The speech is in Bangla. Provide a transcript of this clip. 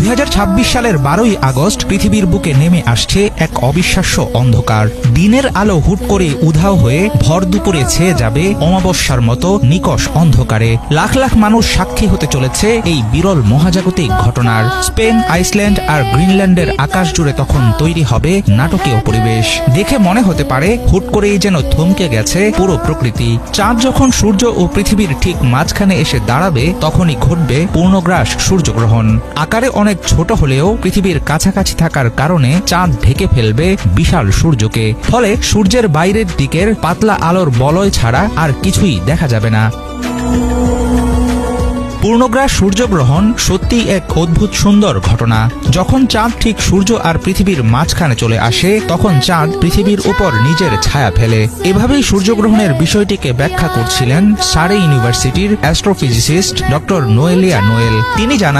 2026 সালের 12ই আগস্ট পৃথিবীর বুকে নেমে আসছে এক অবিশ্বাস্য অন্ধকার। দিনের আলো হুট করে উধাও হয়ে ভর দুপুরে ছেয়ে যাবে অমাবস্যার মতো নিকষ অন্ধকারে। লাখ লাখ মানুষ সাক্ষী হতে চলেছে এই বিরল মহাজাগতিক ঘটনার। স্পেন, আইসল্যান্ড আর গ্রিনল্যান্ডের আকাশ জুড়ে তখন তৈরি হবে নাটকীয় পরিবেশ। দেখে মনে হতে পারে হুট করেই যেন থমকে গেছে পুরো প্রকৃতি। চাঁদ যখন সূর্য ও পৃথিবীর ঠিক মাঝখানে এসে দাঁড়াবে, তখনই ঘটবে পূর্ণগ্রাস সূর্যগ্রহণ। আকারে অনেক ছোট হলেও পৃথিবীর কাছাকাছি থাকার কারণে চাঁদ ঢেকে ফেলবে বিশাল সূর্যকে। ফলে সূর্যের বাইরের দিকের পাতলা আলোর বলয় ছাড়া আর কিছুই দেখা যাবে না। পূর্ণগ্রাস সূর্যগ্রহণ সত্যিই এক অদ্ভুত সুন্দর ঘটনা। যখন চাঁদ ঠিক সূর্য আর পৃথিবীর মাঝখানে চলে আসে, তখন চাঁদ পৃথিবীর উপর নিজের ছায়া ফেলে। এভাবেই সূর্যগ্রহণের বিষয়টিকে ব্যাখ্যা করছিলেন সারে ইউনিভার্সিটির অ্যাস্ট্রোফিজিসিস্ট ডক্টর নোয়েলিয়া নোয়েল। তিনি জানান,